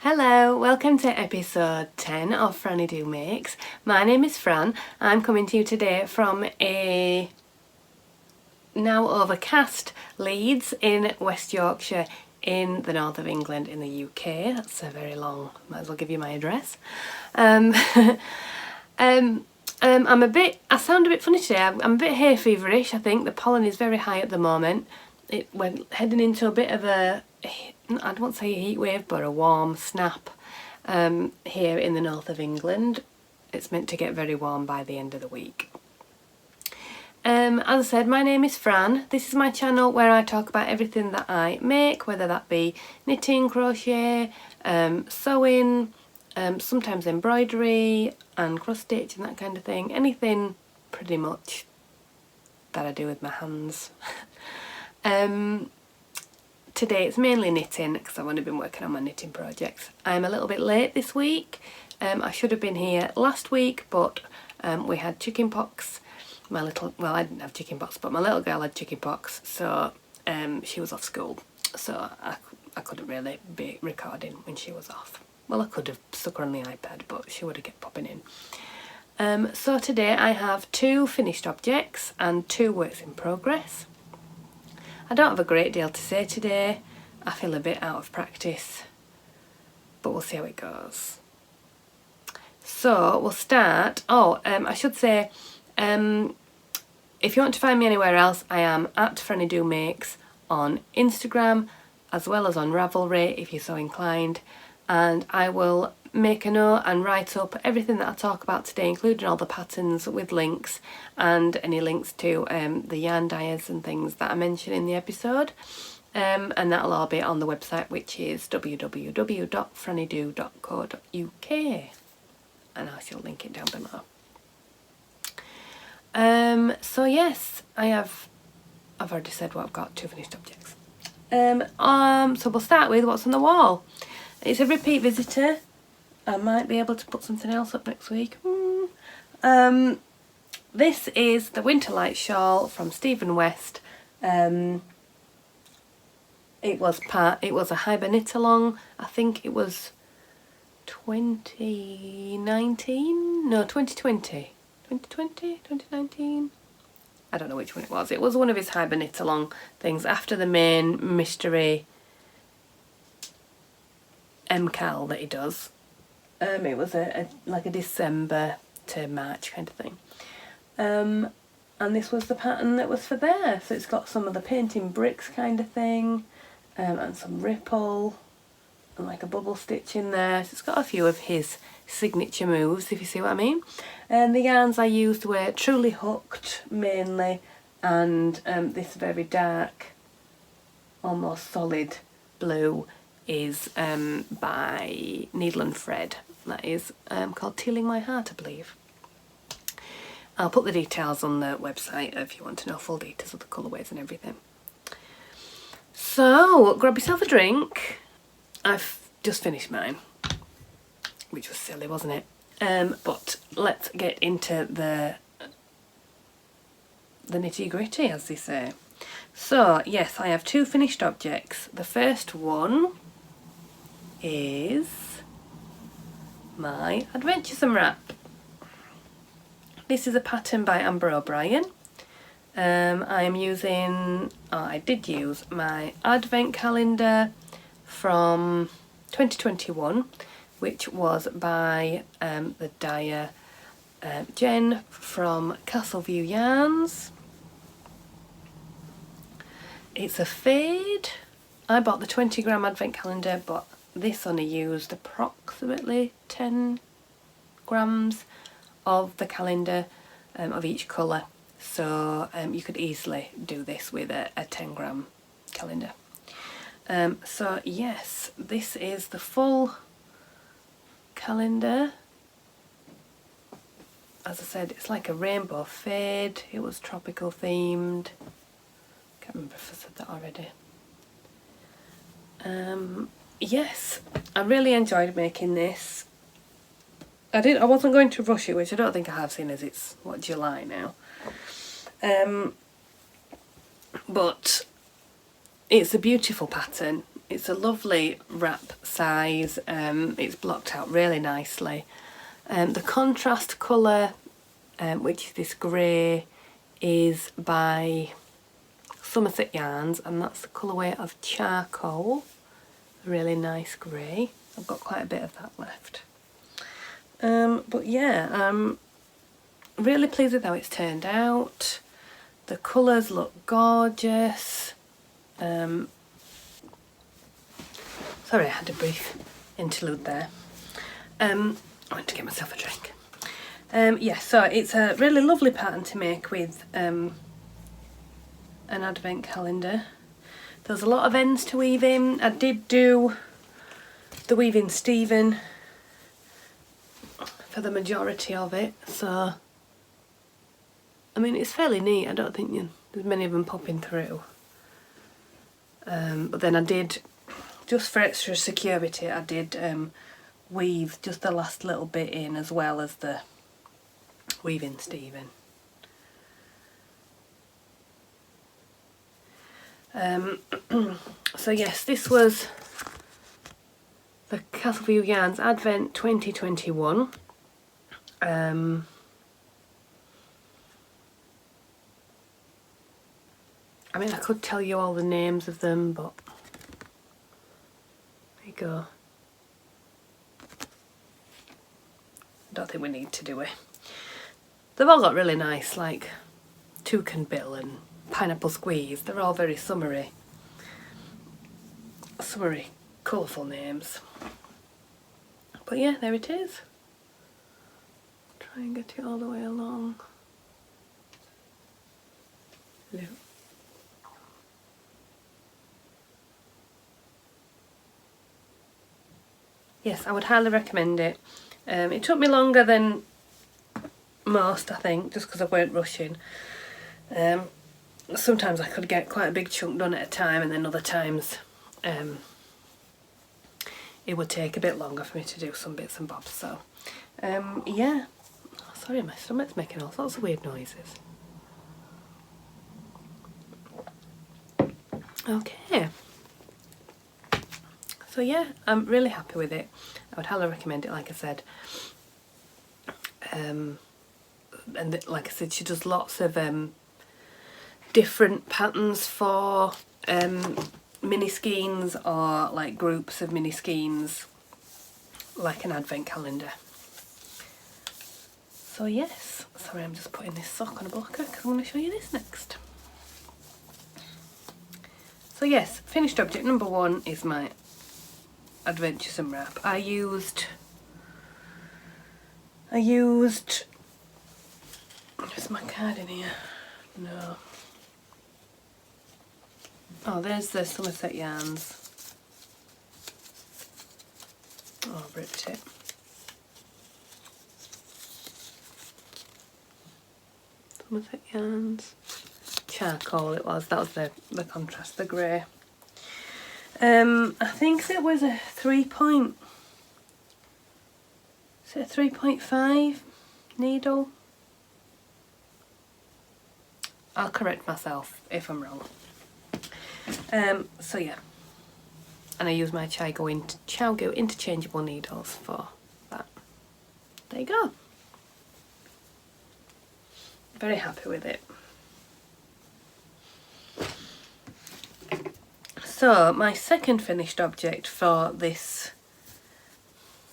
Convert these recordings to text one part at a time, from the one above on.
Hello, welcome to episode 10 of FrannyDoMakes. My name is Fran. I'm coming to you today from a now overcast Leeds in West Yorkshire in the north of England in the UK. That's a very long, might as well give you my address. I sound a bit funny today. I'm a bit hay feverish. I think the pollen is very high at the moment. We're heading into a bit of a, I don't say a heat wave, but a warm snap here in the north of England. It's meant to get very warm by the end of the week. As I said, my name is Fran. This is my channel where I talk about everything that I make, whether that be knitting, crochet, sewing, sometimes embroidery and cross stitch and that kind of thing. Anything pretty much that I do with my hands. Today it's mainly knitting because I've only been working on my knitting projects. I'm a little bit late this week. I should have been here last week, but we had chicken pox. I didn't have chicken pox, but my little girl had chicken pox, so she was off school, so I couldn't really be recording when she was off. Well, I could have stuck her on the iPad, but she would have kept popping in. So today I have 2 finished objects and 2 works in progress. I don't have a great deal to say today. I feel a bit out of practice, but we'll see how it goes. So we'll start. I should say, if you want to find me anywhere else, I am at FrannyDoMakes on Instagram as well as on Ravelry if you're so inclined, and I will make a note and write up everything that I talk about today, including all the patterns with links and any links to the yarn dyers and things that I mention in the episode, and that'll all be on the website, which is www.frannydo.co.uk, and I shall link it down below. So yes, I've already said what I've got, 2 finished objects. So we'll start with what's on the wall. It's a repeat visitor. I might be able to put something else up next week. This is the Winter Light shawl from Stephen West. It was a Hyber knit along. I think it was 2019? No, 2020. 2020? 2019? I don't know which one it was. It was one of his Hyber knit along things after the main mystery MCAL that he does. It was like a December to March kind of thing. And this was the pattern that was for there. So it's got some of the painting bricks kind of thing, and some ripple, and like a bubble stitch in there. So it's got a few of his signature moves, if you see what I mean. And the yarns I used were Truly Hooked mainly, and this very dark, almost solid blue is by Needle and Thread. That is called Tealing My Heart, I believe. I'll put the details on the website if you want to know full details of the colourways and everything. So grab yourself a drink. I've just finished mine, which was silly, wasn't it? But let's get into the nitty-gritty, as they say. So yes, I have 2 finished objects. The first one is my Adventuresome wrap. This is a pattern by Amber O'Brien. I did use my advent calendar from 2021, which was by the dyer Jen from Castleview Yarns. It's a fade. I bought the 20-gram advent calendar, but this only used approximately 10 grams of the calendar of each colour, so you could easily do this with a 10-gram calendar. So yes, this is the full calendar. As I said, it's like a rainbow fade. It was tropical themed. Can't remember if I said that already. Yes, I really enjoyed making this. I wasn't going to rush it, which I don't think I have, seen as it's, July now. But it's a beautiful pattern. It's a lovely wrap size. It's blocked out really nicely. The contrast colour, which is this grey, is by Somerset Yarns, and that's the colourway of Charcoal. A really nice grey. I've got quite a bit of that left. But yeah, I'm really pleased with how it's turned out. The colours look gorgeous. Sorry, I had a brief interlude there. I went to get myself a drink. Yeah, so it's a really lovely pattern to make with an advent calendar. There's a lot of ends to weave in. I did do the weaving Stephen for the majority of it, so I mean it's fairly neat. I don't think there's many of them popping through. But then I did, just for extra security, I did weave just the last little bit in as well as the weaving Stephen. So yes, this was the Castleview Yarns Advent 2021. I mean, I could tell you all the names of them, but there you go. I don't think we need to do it. They've all got really nice, like, toucan bill and pineapple squeeze. They're all very summery, colourful names. But yeah, there it is. Try and get it all the way along. Hello. Yes, I would highly recommend it. It took me longer than most, I think, just because I weren't rushing. Sometimes I could get quite a big chunk done at a time, and then other times it would take a bit longer for me to do some bits and bobs. So yeah, oh, sorry, my stomach's making all sorts of weird noises. Okay, so yeah, I'm really happy with it. I would highly recommend it, like I said. And like I said, she does lots of different patterns for mini skeins, or like groups of mini skeins, like an advent calendar. So yes, sorry, I'm just putting this sock on a blocker because I'm going to show you this next. So yes, finished object number 1 is my Adventuresome wrap. I used where's my card in here? No. Oh, there's the Somerset Yarns. Oh, I've ripped it. Somerset Yarns. Charcoal it was, that was the contrast, the grey. I think it was a 3.5 needle? I'll correct myself if I'm wrong. So yeah, and I use my Chowgo interchangeable needles for that. There you go. Very happy with it. So my second finished object for this,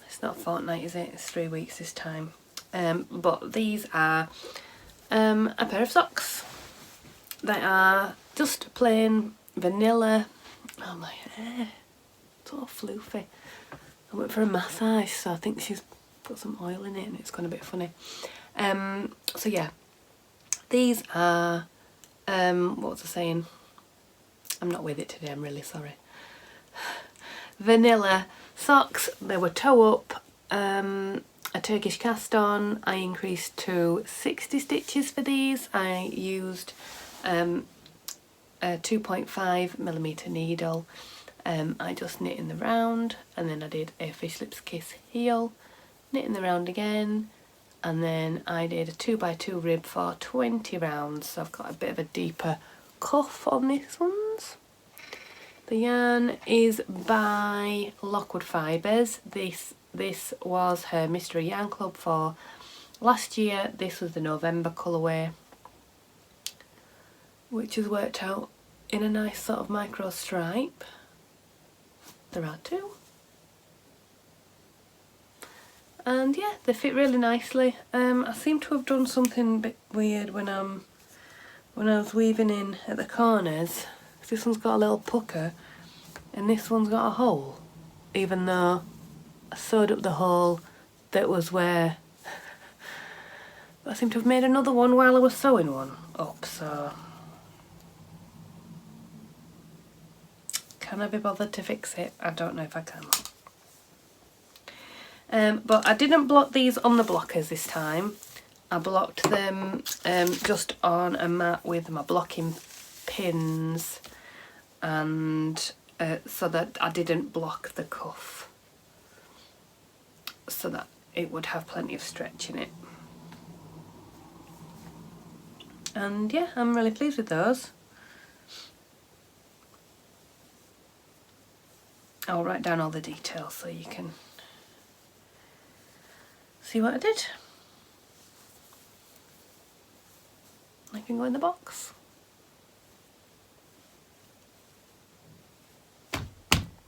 it's not a fortnight, is it? It's 3 weeks this time. But these are a pair of socks. They are just plain vanilla. Oh, my hair, it's all floofy. I went for a massage, so I think she's put some oil in it and it's gone a bit funny. So yeah, these are, what was I saying? I'm not with it today, I'm really sorry. Vanilla socks. They were toe up, a Turkish cast on. I increased to 60 stitches for these. I used a 2.5mm needle. I just knit in the round, and then I did a fish lips kiss heel, knit in the round again, and then I did a 2x2 rib for 20 rounds. So I've got a bit of a deeper cuff on this ones. The yarn is by Lockwood Fibres. This was her Mystery Yarn Club for last year. This was the November colourway, which has worked out in a nice sort of micro stripe. There are two. And yeah, they fit really nicely. I seem to have done something a bit weird when I was weaving in at the corners. This one's got a little pucker and this one's got a hole, even though I sewed up the hole that was where I seem to have made another one while I was sewing one up. So can I be bothered to fix it? I don't know if I can. But I didn't block these on the blockers this time. I blocked them just on a mat with my blocking pins, and so that I didn't block the cuff, so that it would have plenty of stretch in it. And yeah, I'm really pleased with those. I'll write down all the details so you can see what I did. I can go in the box.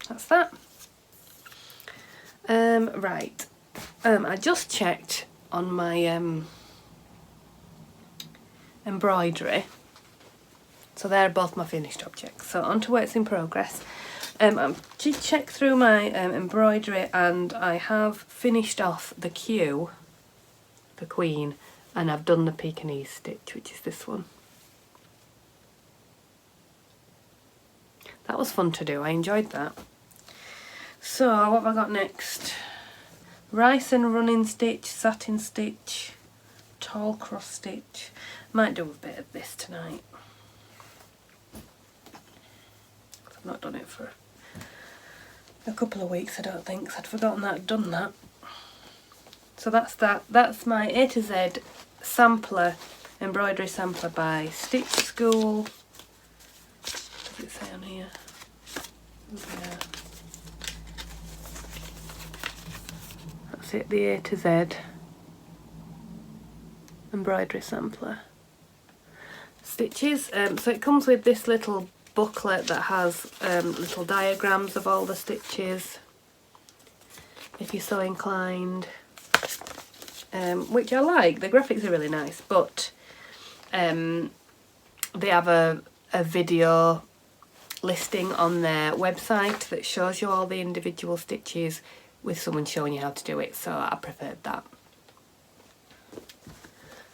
That's that. Right. I just checked on my embroidery. So they're both my finished objects. So on to works in progress. I did check through my embroidery, and I have finished off the Q, the Queen, and I've done the Pekingese stitch, which is this one. That was fun to do, I enjoyed that. So what have I got next? Rice and running stitch, satin stitch, tall cross stitch. Might do a bit of this tonight. I've not done it for a couple of weeks, I don't think, because I'd forgotten that I'd done that. So that's that. That's my A to Z sampler, embroidery sampler by Stitch School. What does it say on here? Yeah. That's it, the A to Z embroidery sampler. Stitches. So it comes with this little booklet that has little diagrams of all the stitches, if you're so inclined, which I like. The graphics are really nice, but they have a video listing on their website that shows you all the individual stitches with someone showing you how to do it, so I preferred that.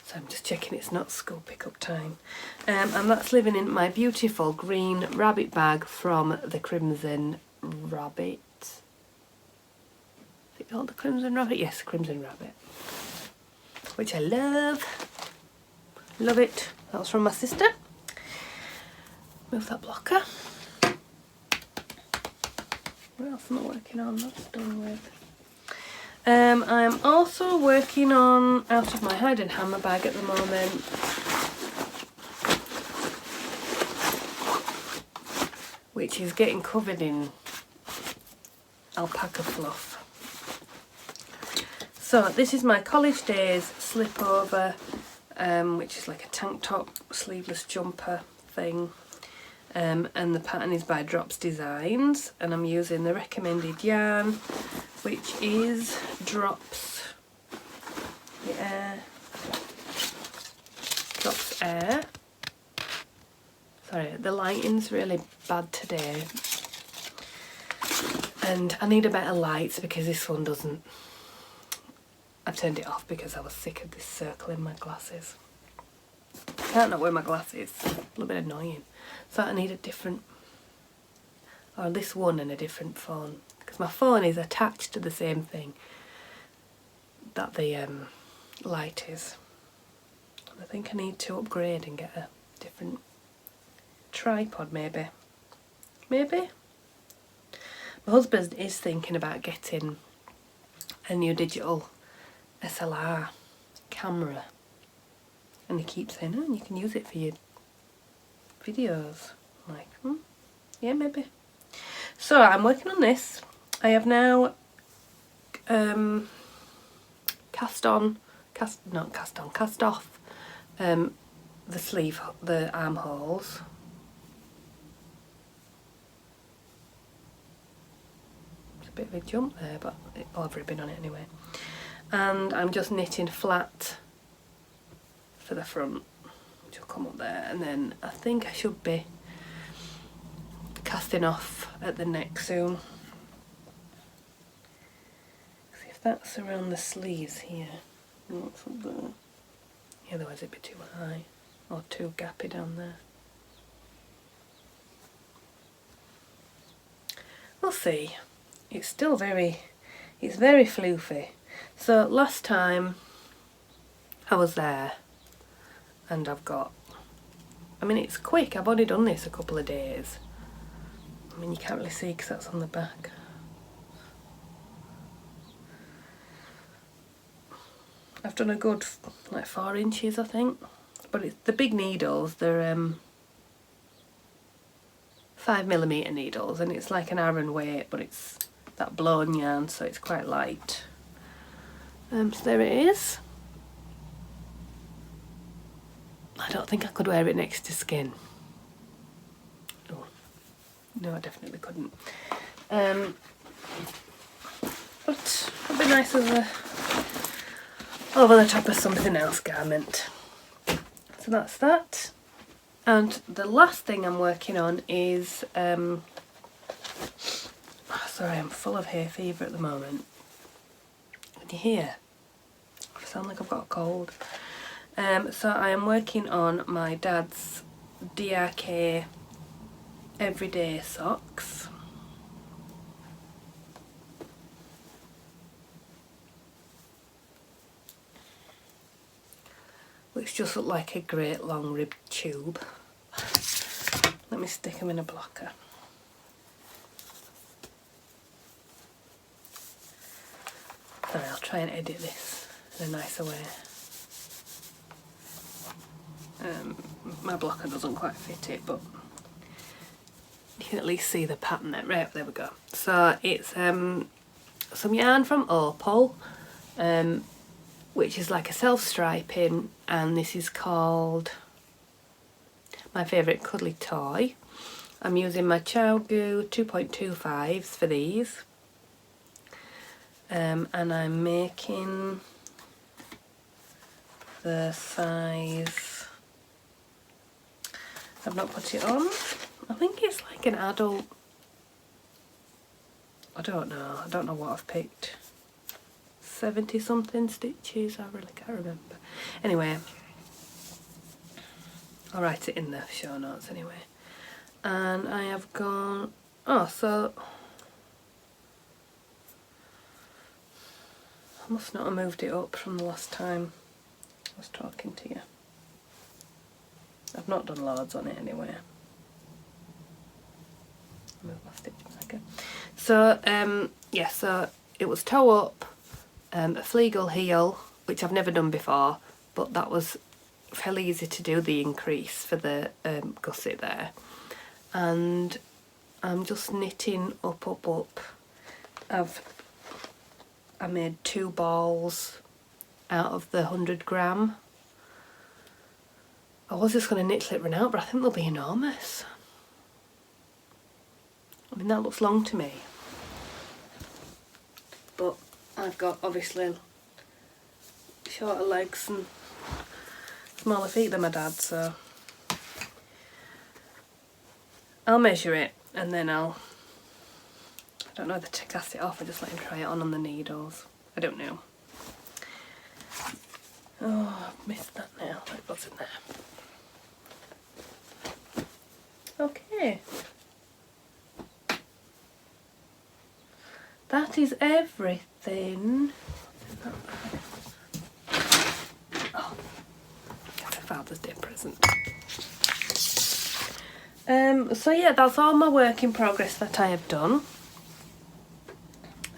So I'm just checking it's not school pickup time. And that's living in my beautiful green rabbit bag from the Crimson Rabbit. Is it called the Crimson Rabbit? Yes, Crimson Rabbit. Which I love. Love it. That was from my sister. Move that blocker. What else am I working on? That's done with. I'm also working on Out of My Hide and Hammer bag at the moment. Which is getting covered in alpaca fluff. So this is my college days slipover, which is like a tank top sleeveless jumper thing. And the pattern is by Drops Designs, and I'm using the recommended yarn, which is Drops Air. Sorry, the lighting's really bad today, and I need a better light because this one doesn't. I turned it off because I was sick of this circle in my glasses. I can't not wear my glasses, it's a little bit annoying. So I need a different, or this one and a different phone, because my phone is attached to the same thing that the light is. I think I need to upgrade and get a different tripod, maybe. Maybe? My husband is thinking about getting a new digital SLR camera, and he keeps saying, oh, you can use it for your videos. I'm like, yeah, maybe. So I'm working on this. I have now cast off the sleeve, the armholes. It's a bit of a jump there, but I'll have ribbon on it anyway. And I'm just knitting flat for the front, which will come up there, and then I think I should be casting off at the neck soon. See if that's around the sleeves here. What's up there? Yeah, otherwise it'd be too high or too gappy down there. We'll see. It's still very floofy. So last time I was there and I've got, I mean it's quick, I've only done this a couple of days. I mean you can't really see because that's on the back. I've done a good like 4 inches I think, but it's the big needles, they're 5mm needles, and it's like an Aran weight, but it's that blown yarn, so it's quite light. So there it is. I don't think I could wear it next to skin. Oh, no, I definitely couldn't. But it'd be nice as a over the top of something else garment. So that's that. And the last thing I'm working on is, sorry, I'm full of hay fever at the moment. Can you hear? I sound like I've got a cold. So I am working on my dad's DRK everyday socks. Which just look like a great long ribbed tube. Let me stick them in a blocker. Sorry, I'll try and edit this in a nicer way. My blocker doesn't quite fit it, but you can at least see the pattern there. Right, there we go. So it's some yarn from OPAL, which is like a self-striping, and this is called my favourite cuddly toy. I'm using my CUDDLY 2.25s for these, and I'm making the size, I've not put it on, I think it's like an adult, I don't know what I've picked. 70 something stitches, I really can't remember. Anyway, I'll write it in the show notes anyway. And I have gone, oh, so I must not have moved it up from the last time I was talking to you. I've not done loads on it anyway. Move my stitch marker. So yeah, so it was toe up, a fleagle heel, which I've never done before, but that was fairly easy to do, the increase for the gusset there. And I'm just knitting up. I made 2 balls out of the 100 gram. I was just going to knit slip run out, but I think they'll be enormous. I mean, that looks long to me. But I've got obviously shorter legs and smaller feet than my dad, so I'll measure it and then I don't know whether to cast it off or just let him try it on the needles. I don't know. Oh, I've missed that now. It goes in there. Okay. That is everything. Oh, it's a Father's Day present. So yeah, that's all my work in progress that I have done.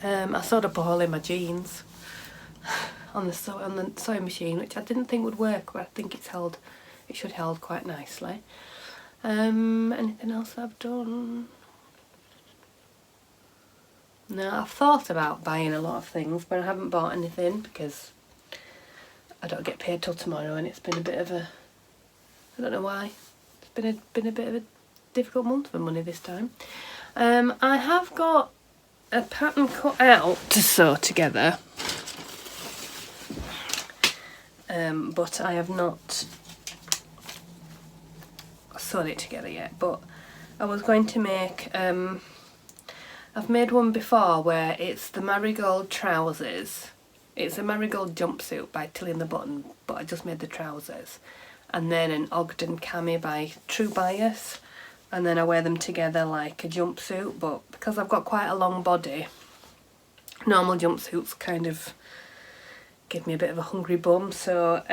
I sewed a ball in my jeans on the sewing machine, which I didn't think would work, but I think it should hold quite nicely. Anything else I've done? Now, I've thought about buying a lot of things, but I haven't bought anything because I don't get paid till tomorrow, and it's been a bit of a, I don't know why, it's been a bit of a difficult month for money this time. I have got a pattern cut out to sew together, but I have not sewn it together yet. But I was going to make, I've made one before where it's the marigold trousers. It's a marigold jumpsuit by Tilly and the Button, but I just made the trousers. And then an Ogden cami by True Bias. And then I wear them together like a jumpsuit, but because I've got quite a long body, normal jumpsuits kind of give me a bit of a hungry bum, so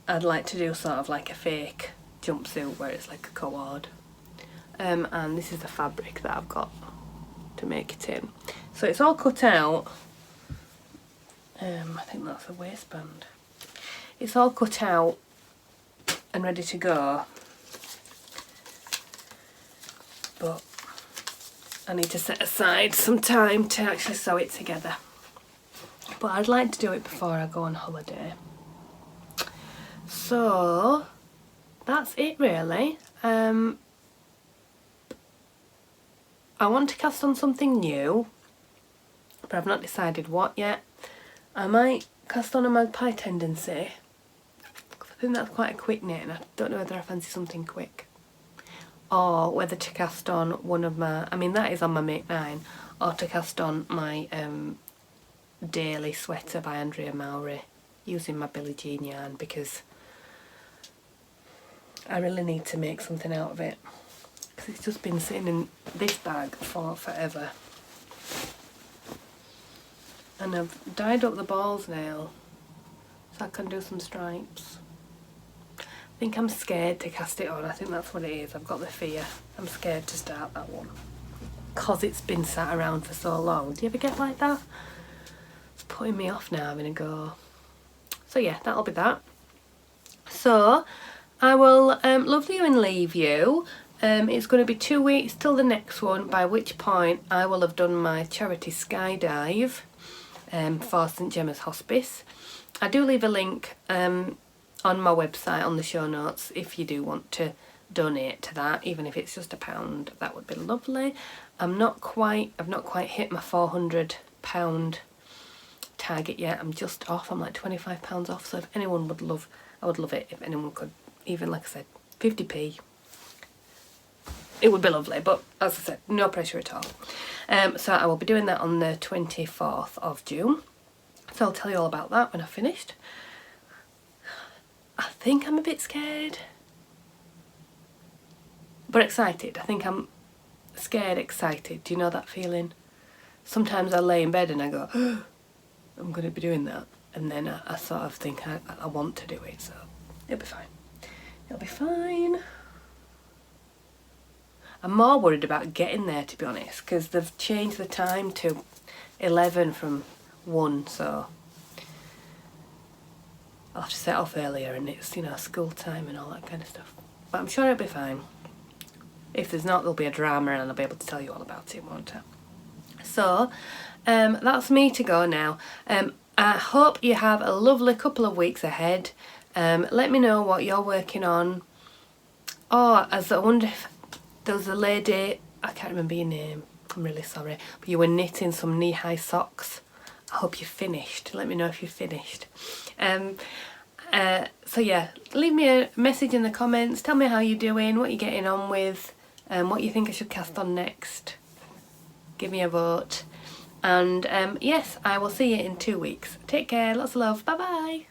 I'd like to do sort of like a fake jumpsuit where it's like a cord. And this is the fabric that I've got to make it in. So it's all cut out. I think that's a waistband. It's all cut out and ready to go, but I need to set aside some time to actually sew it together. But I'd like to do it before I go on holiday. So that's it really. I want to cast on something new, but I've not decided what yet. I might cast on a Magpie Tendency, because I think that's quite a quick knit, and I don't know whether I fancy something quick. Or whether to cast on one of my, I mean that is on my Make 9, or to cast on my Daily Sweater by Andrea Mowry using my Billie Jean yarn, because I really need to make something out of it, because it's just been sitting in this bag for forever. And I've dyed up the balls now so I can do some stripes. I think I'm scared to cast it on. I think that's what it is. I've got the fear. I'm scared to start that one because it's been sat around for so long. Do you ever get like that? It's putting me off now having a go. So yeah, that'll be that. So I will love you and leave you. It's going to be 2 weeks till the next one, by which point I will have done my charity skydive for St Gemma's Hospice. I do leave a link on my website on the show notes if you do want to donate to that, even if it's just £1, that would be lovely. I've not quite hit my £400 target yet. I'm just off. I'm like £25 off, so if anyone would love, I would love it if anyone could, even like I said, 50p. It would be lovely, but as I said, no pressure at all. So I will be doing that on the 24th of June. So I'll tell you all about that when I've finished. I think I'm a bit scared, but excited. I think I'm scared, excited. Do you know that feeling? Sometimes I lay in bed and I go, oh, I'm going to be doing that. And then I sort of think I want to do it, so it'll be fine. It'll be fine. I'm more worried about getting there, to be honest, because they've changed the time to 11 from 1, so I'll have to set off earlier, and it's, you know, school time and all that kind of stuff. But I'm sure it'll be fine. If there's not, there'll be a drama and I'll be able to tell you all about it, won't I? So, that's me to go now. I hope you have a lovely couple of weeks ahead. Let me know what you're working on. Oh, as I wonder if there was a lady, I can't remember your name, I'm really sorry, but you were knitting some knee-high socks. I hope you finished. Let me know if you finished. So yeah, leave me a message in the comments. Tell me how you're doing, what you're getting on with, what you think I should cast on next. Give me a vote. And yes, I will see you in 2 weeks. Take care, lots of love, bye bye.